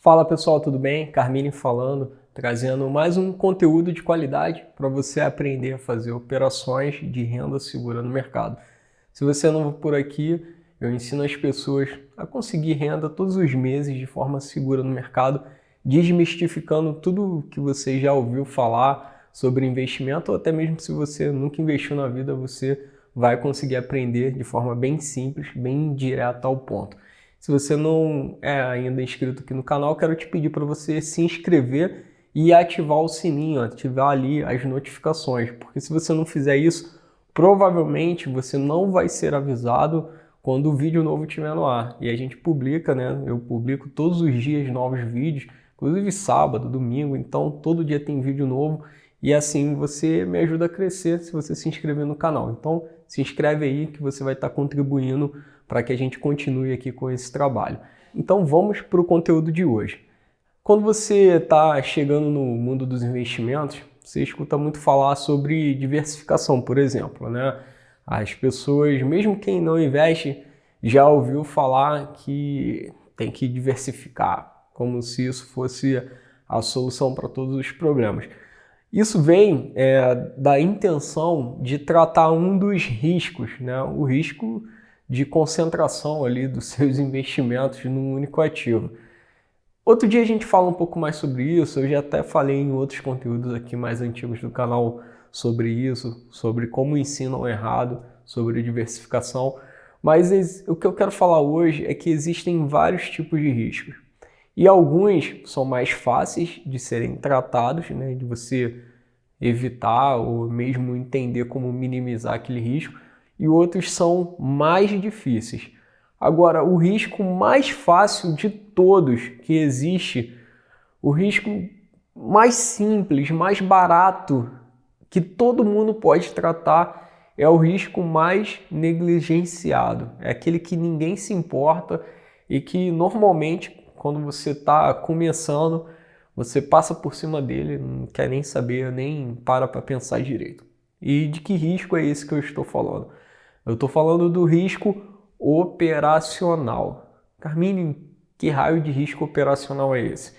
Fala pessoal, tudo bem? Carmine falando, trazendo mais um conteúdo de qualidade para você aprender a fazer operações de renda segura no mercado. Se você é novo por aqui, eu ensino as pessoas a conseguir renda todos os meses de forma segura no mercado, desmistificando tudo que você já ouviu falar sobre investimento, ou até mesmo se você nunca investiu na vida, você vai conseguir aprender de forma bem simples, bem direta ao ponto. Se você não é ainda inscrito aqui no canal, quero te pedir para você se inscrever e ativar o sininho, ativar ali as notificações, porque se você não fizer isso, provavelmente você não vai ser avisado quando o vídeo novo estiver no ar. E a gente publica, né? Eu publico todos os dias novos vídeos, inclusive sábado, domingo, então todo dia tem vídeo novo e assim você me ajuda a crescer se você se inscrever no canal. Então se inscreve aí que você vai estar contribuindo para que a gente continue aqui com esse trabalho. Então vamos para o conteúdo de hoje. Quando você está chegando no mundo dos investimentos, você escuta muito falar sobre diversificação, por exemplo, né? As pessoas, mesmo quem não investe, já ouviu falar que tem que diversificar, como se isso fosse a solução para todos os problemas. Isso vem da intenção de tratar um dos riscos, né? O risco de concentração ali dos seus investimentos num único ativo. Outro dia a gente fala um pouco mais sobre isso, eu já até falei em outros conteúdos aqui mais antigos do canal sobre isso, sobre como ensinam errado, sobre diversificação, mas o que eu quero falar hoje é que existem vários tipos de riscos. E alguns são mais fáceis de serem tratados, né, de você evitar ou mesmo entender como minimizar aquele risco, e outros são mais difíceis. Agora, o risco mais fácil de todos que existe, o risco mais simples, mais barato, que todo mundo pode tratar, é o risco mais negligenciado. É aquele que ninguém se importa e que normalmente, quando você está começando, você passa por cima dele, não quer nem saber, nem para pensar direito. E de que risco é esse que eu estou falando? Eu estou falando do risco operacional. Carmine, que raio de risco operacional é esse?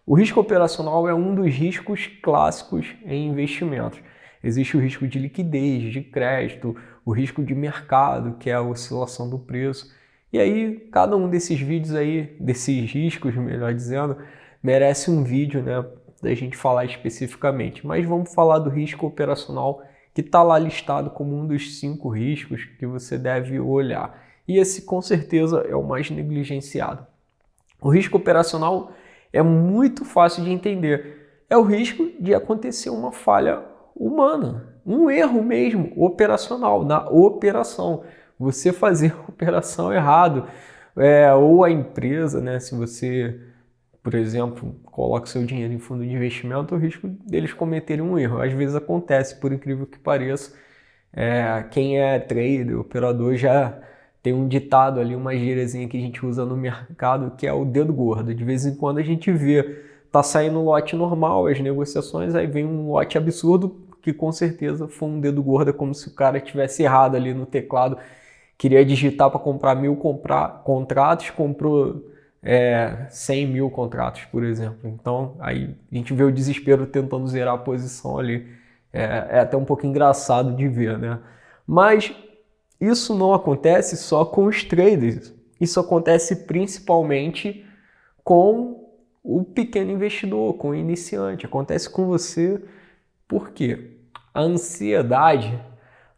O risco operacional é um dos riscos clássicos em investimentos. Existe o risco de liquidez, de crédito, o risco de mercado, que é a oscilação do preço. E aí, cada um desses vídeos aí, desses riscos, melhor dizendo, merece um vídeo, né, da gente falar especificamente. Mas vamos falar do risco operacional, que está lá listado como um dos 5 riscos que você deve olhar. E esse, com certeza, é o mais negligenciado. O risco operacional é muito fácil de entender. É o risco de acontecer uma falha humana, um erro mesmo, operacional, na operação. Você fazer a operação errado, ou a empresa, né, se você, por exemplo, coloca seu dinheiro em fundo de investimento, o risco deles cometerem um erro. Às vezes acontece, por incrível que pareça. Quem é trader, operador, já tem um ditado ali, uma gíriazinha que a gente usa no mercado, que é o dedo gordo. De vez em quando a gente vê, tá saindo um lote normal, as negociações, aí vem um lote absurdo, que com certeza foi um dedo gordo, como se o cara tivesse errado ali no teclado, queria digitar para comprar 1000 contratos, comprou 100 mil contratos, por exemplo. Então, aí a gente vê o desespero tentando zerar a posição ali. É até um pouco engraçado de ver, né? Mas isso não acontece só com os traders. Isso acontece principalmente com o pequeno investidor, com o iniciante. Acontece com você. Por quê? A ansiedade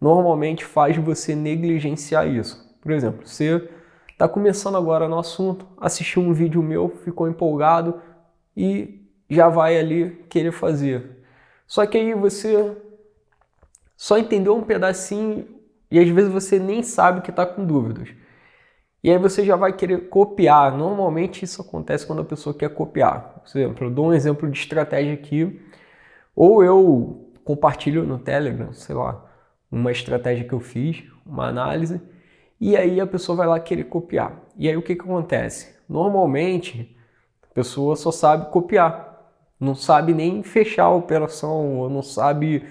normalmente faz você negligenciar isso. Por exemplo, você está começando agora no assunto, assistiu um vídeo meu, ficou empolgado e já vai ali querer fazer. Só que aí você só entendeu um pedacinho e às vezes você nem sabe que está com dúvidas. E aí você já vai querer copiar. Normalmente isso acontece quando a pessoa quer copiar. Por exemplo, eu dou um exemplo de estratégia aqui, ou eu compartilho no Telegram, sei lá, uma estratégia que eu fiz, uma análise, e aí a pessoa vai lá querer copiar. E aí o que acontece? Normalmente a pessoa só sabe copiar, não sabe nem fechar a operação, ou não sabe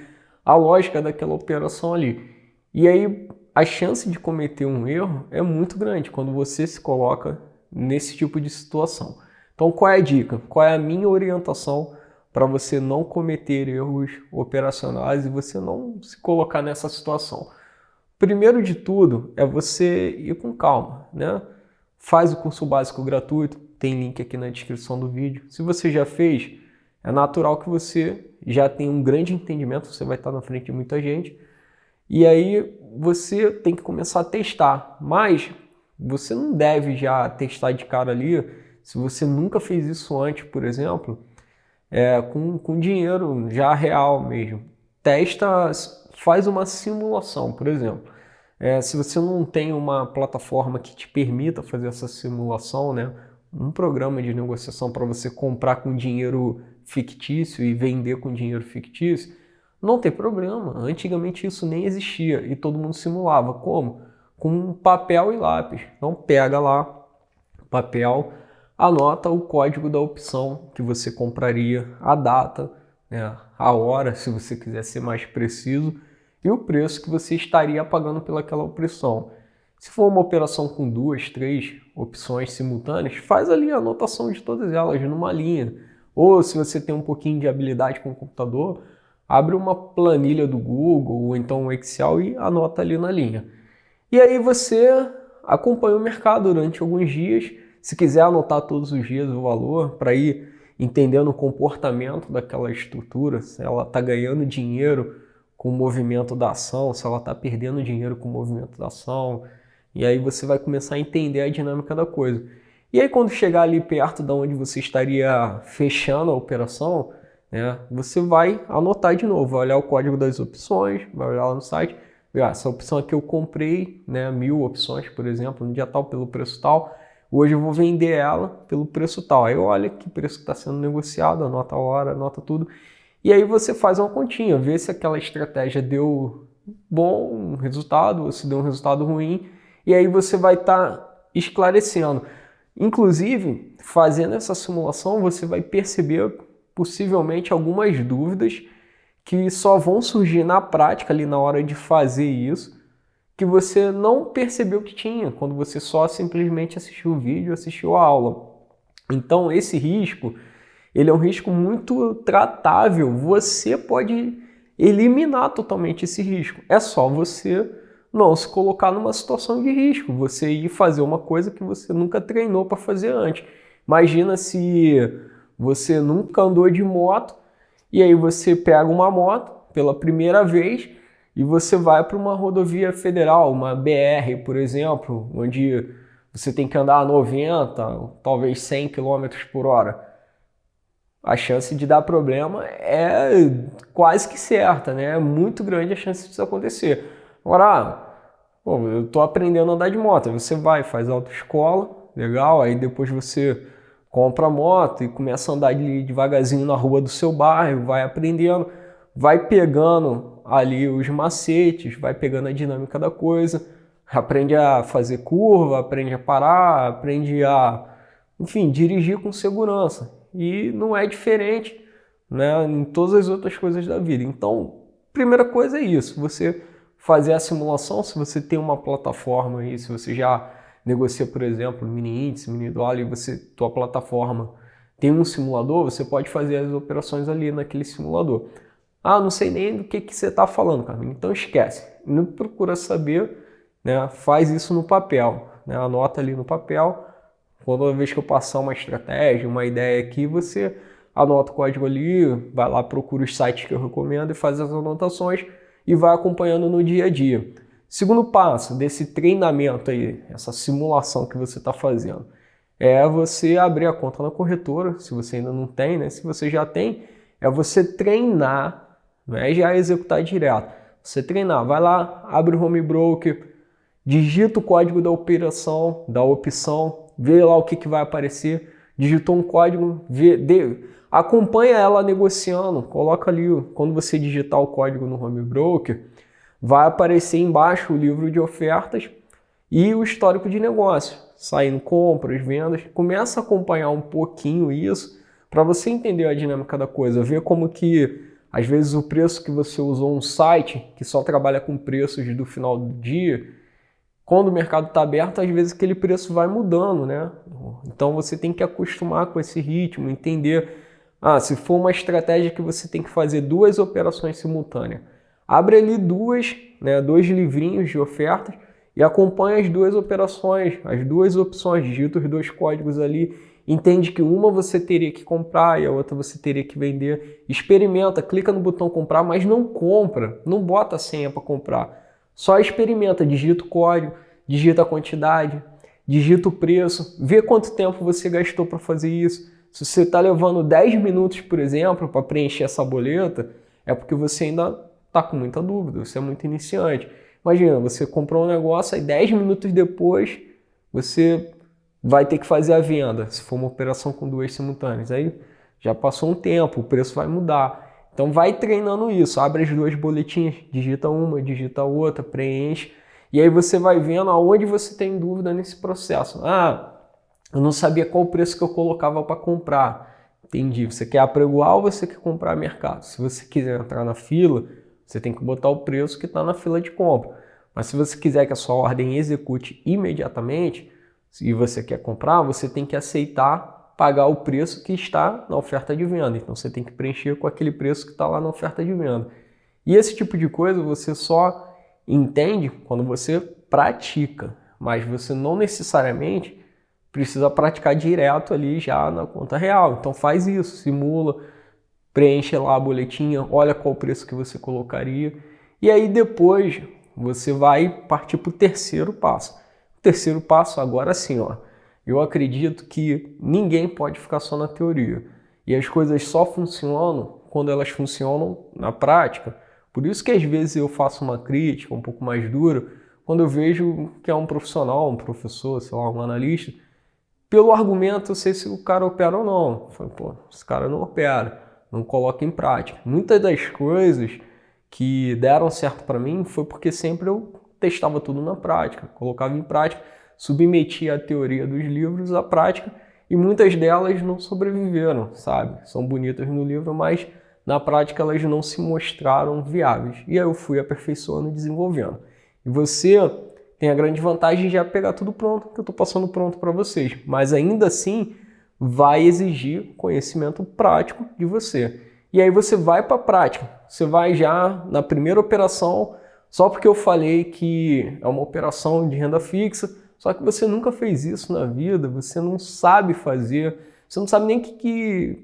a lógica daquela operação ali. E aí a chance de cometer um erro é muito grande quando você se coloca nesse tipo de situação. Então, qual é a dica? Qual é a minha orientação para você não cometer erros operacionais e você não se colocar nessa situação? Primeiro de tudo é você ir com calma, né? Faz o curso básico gratuito, tem link aqui na descrição do vídeo. Se você já fez, é natural que você já tenha um grande entendimento, você vai estar na frente de muita gente. E aí você tem que começar a testar, mas você não deve já testar de cara ali, se você nunca fez isso antes, por exemplo, com dinheiro já real mesmo. Testa, faz uma simulação, por exemplo. Se você não tem uma plataforma que te permita fazer essa simulação, né, um programa de negociação para você comprar com dinheiro fictício e vender com dinheiro fictício, não tem problema. Antigamente isso nem existia e todo mundo simulava. Como? Com papel e lápis. Então pega lá papel, anota o código da opção que você compraria, a data, né, a hora, se você quiser ser mais preciso, e o preço que você estaria pagando pelaquela opção. Se for uma operação com 2, 3 opções simultâneas, faz ali a anotação de todas elas numa linha. Ou se você tem um pouquinho de habilidade com o computador, abre uma planilha do Google ou então um Excel e anota ali na linha. E aí você acompanha o mercado durante alguns dias. Se quiser anotar todos os dias o valor para ir entendendo o comportamento daquela estrutura, se ela está ganhando dinheiro com o movimento da ação, se ela está perdendo dinheiro com o movimento da ação. E aí você vai começar a entender a dinâmica da coisa. E aí quando chegar ali perto de onde você estaria fechando a operação, né, você vai anotar de novo, vai olhar o código das opções, vai olhar lá no site, essa opção aqui eu comprei, né, 1000 opções, por exemplo, no dia tal, pelo preço tal, hoje eu vou vender ela pelo preço tal. Aí olha que preço que está sendo negociado, anota a hora, anota tudo. E aí você faz uma continha, vê se aquela estratégia deu bom resultado ou se deu um resultado ruim. E aí você vai estar esclarecendo. Inclusive, fazendo essa simulação, você vai perceber possivelmente algumas dúvidas que só vão surgir na prática ali na hora de fazer isso, que você não percebeu que tinha, quando você só simplesmente assistiu o vídeo, assistiu a aula. Então esse risco, ele é um risco muito tratável, você pode eliminar totalmente esse risco. É só você não se colocar numa situação de risco, você ir fazer uma coisa que você nunca treinou para fazer antes. Imagina se você nunca andou de moto e aí você pega uma moto pela primeira vez e você vai para uma rodovia federal, uma BR, por exemplo, onde você tem que andar a 90, talvez 100 km por hora. A chance de dar problema é quase que certa, né? É muito grande a chance disso acontecer. Agora, eu estou aprendendo a andar de moto. Você vai, faz autoescola, legal, aí depois você compra a moto e começa a andar devagarzinho na rua do seu bairro, vai aprendendo, vai pegando ali os macetes, vai pegando a dinâmica da coisa, aprende a fazer curva, aprende a parar, aprende a, enfim, dirigir com segurança. E não é diferente, né, em todas as outras coisas da vida. Então, primeira coisa é isso, você fazer a simulação, se você tem uma plataforma aí, se você já negocia, por exemplo, mini índice, mini dólar, e tua plataforma tem um simulador, você pode fazer as operações ali naquele simulador. Ah, não sei nem do que você está falando, Carmen. Então esquece, não procura saber, né? Faz isso no papel, né? Anota ali no papel. Toda vez que eu passar uma estratégia, uma ideia aqui, você anota o código ali, vai lá, procura os sites que eu recomendo e faz as anotações e vai acompanhando no dia a dia. Segundo passo desse treinamento aí, essa simulação que você está fazendo, é você abrir a conta na corretora, se você ainda não tem, né? Se você já tem, é você treinar, não é já executar direto. Você treinar, vai lá, abre o home broker, digita o código da operação, da opção, vê lá o que vai aparecer, digitou um código, acompanha ela negociando, coloca ali, quando você digitar o código no home broker, vai aparecer embaixo o livro de ofertas e o histórico de negócio, saindo compras, vendas, começa a acompanhar um pouquinho isso para você entender a dinâmica da coisa, ver como que às vezes o preço que você usou um site que só trabalha com preços do final do dia, quando o mercado está aberto, às vezes aquele preço vai mudando, né? Então você tem que acostumar com esse ritmo, entender, se for uma estratégia que você tem que fazer 2 operações simultâneas, abre ali dois livrinhos de ofertas e acompanha as 2 operações, as 2 opções, digita os 2 códigos ali, entende que uma você teria que comprar e a outra você teria que vender, experimenta, clica no botão comprar, mas não compra, não bota a senha para comprar. Só experimenta, digita o código, digita a quantidade, digita o preço, vê quanto tempo você gastou para fazer isso. Se você está levando 10 minutos, por exemplo, para preencher essa boleta, é porque você ainda está com muita dúvida, você é muito iniciante. Imagina, você comprou um negócio, aí 10 minutos depois você vai ter que fazer a venda, se for uma operação com 2 simultâneas. Aí já passou um tempo, o preço vai mudar. Então vai treinando isso, abre as 2 boletinhas, digita uma, digita a outra, preenche. E aí você vai vendo aonde você tem dúvida nesse processo. Eu não sabia qual o preço que eu colocava para comprar. Entendi, você quer apregoar ou você quer comprar a mercado? Se você quiser entrar na fila, você tem que botar o preço que está na fila de compra. Mas se você quiser que a sua ordem execute imediatamente, e você quer comprar, você tem que aceitar pagar o preço que está na oferta de venda. Então você tem que preencher com aquele preço que está lá na oferta de venda. E esse tipo de coisa você só entende quando você pratica, mas você não necessariamente precisa praticar direto ali já na conta real. Então faz isso, simula, preenche lá a boletinha, olha qual o preço que você colocaria e aí depois você vai partir para o terceiro passo. O terceiro passo agora sim, eu acredito que ninguém pode ficar só na teoria. E as coisas só funcionam quando elas funcionam na prática. Por isso que às vezes eu faço uma crítica um pouco mais dura quando eu vejo que é um profissional, um professor, sei lá, um analista. Pelo argumento, eu sei se o cara opera ou não. Eu falo, esse cara não opera, não coloca em prática. Muitas das coisas que deram certo para mim foi porque sempre eu testava tudo na prática, colocava em prática, submetia a teoria dos livros à prática e muitas delas não sobreviveram, sabe? São bonitas no livro, mas na prática elas não se mostraram viáveis. E aí eu fui aperfeiçoando e desenvolvendo. E você tem a grande vantagem de já pegar tudo pronto, que eu estou passando pronto para vocês. Mas ainda assim vai exigir conhecimento prático de você. E aí você vai para a prática. Você vai já na primeira operação, só porque eu falei que é uma operação de renda fixa, só que você nunca fez isso na vida, você não sabe fazer, você não sabe nem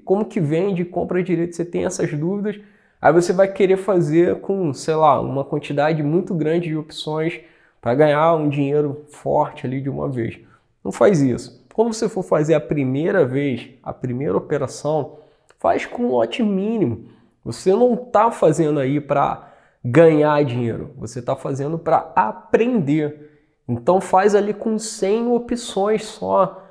como que vende, compra direito, você tem essas dúvidas, aí você vai querer fazer com, sei lá, uma quantidade muito grande de opções para ganhar um dinheiro forte ali de uma vez. Não faz isso. Quando você for fazer a primeira vez, a primeira operação, faz com um lote mínimo. Você não está fazendo aí para ganhar dinheiro, você está fazendo para aprender. Então faz ali com 100 opções só.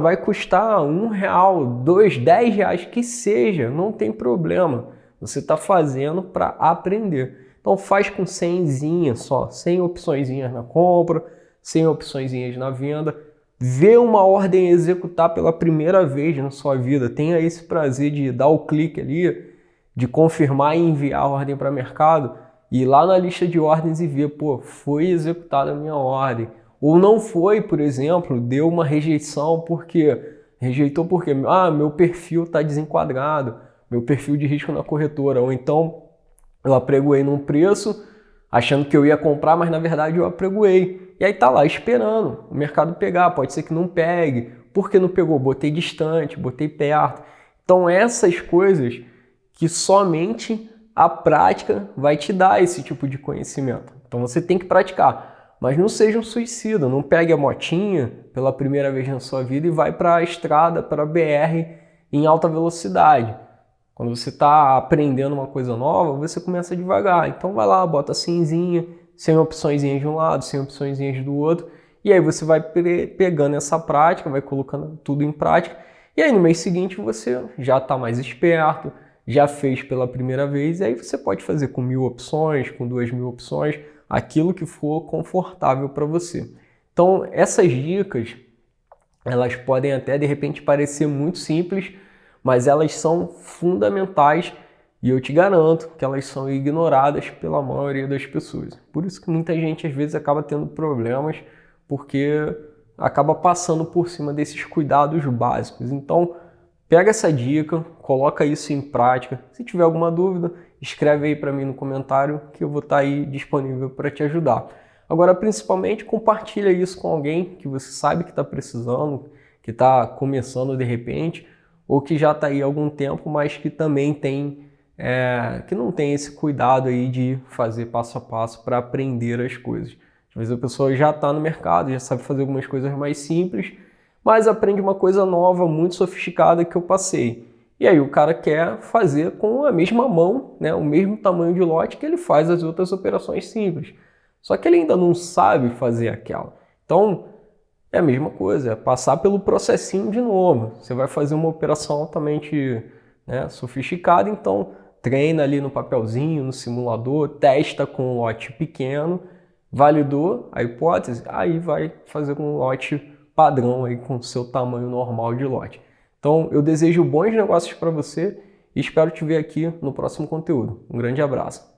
Vai custar R$1, R$2, R$10, que seja, não tem problema. Você está fazendo para aprender. Então faz com 100 só, 100 opçõezinhas na compra, 100 opçõezinhas na venda. Vê uma ordem executar pela primeira vez na sua vida. Tenha esse prazer de dar o clique ali, de confirmar e enviar a ordem para o mercado. Ir lá na lista de ordens e ver, foi executada a minha ordem. Ou não foi, por exemplo, deu uma rejeição porque meu perfil está desenquadrado, meu perfil de risco na corretora. Ou então eu apregoei num preço achando que eu ia comprar, mas na verdade eu apregoei. E aí tá lá esperando o mercado pegar, pode ser que não pegue. Por que não pegou? Botei distante, botei perto. Então essas coisas que somente a prática vai te dar esse tipo de conhecimento. Então você tem que praticar, mas não seja um suicida, não pegue a motinha pela primeira vez na sua vida e vai para a estrada, para a BR em alta velocidade. Quando você está aprendendo uma coisa nova, você começa devagar. Então vai lá, bota 100, 100 opçõezinhas de um lado, 100 opçõezinhas do outro, e aí você vai pegando essa prática, vai colocando tudo em prática, e aí no mês seguinte você já está mais esperto, já fez pela primeira vez, e aí você pode fazer com 1000 opções, com 2000 opções, aquilo que for confortável para você. Então essas dicas, elas podem até de repente parecer muito simples, mas elas são fundamentais E eu te garanto que elas são ignoradas pela maioria das pessoas. Por isso que muita gente às vezes acaba tendo problemas, porque acaba passando por cima desses cuidados básicos. Então, pega essa dica, coloca isso em prática. Se tiver alguma dúvida, escreve aí para mim no comentário que eu vou estar aí disponível para te ajudar. Agora, principalmente, compartilha isso com alguém que você sabe que está precisando, que está começando de repente, ou que já está aí há algum tempo, mas que também que não tem esse cuidado aí de fazer passo a passo para aprender as coisas. Às vezes a pessoa já está no mercado, já sabe fazer algumas coisas mais simples, mas aprende uma coisa nova, muito sofisticada que eu passei. E aí o cara quer fazer com a mesma mão, né, o mesmo tamanho de lote que ele faz as outras operações simples. Só que ele ainda não sabe fazer aquela. Então, é a mesma coisa, é passar pelo processinho de novo. Você vai fazer uma operação altamente, né, sofisticada, então treina ali no papelzinho, no simulador, testa com um lote pequeno, validou a hipótese, aí vai fazer com um lote padrão aí com o seu tamanho normal de lote. Então, eu desejo bons negócios para você e espero te ver aqui no próximo conteúdo. Um grande abraço.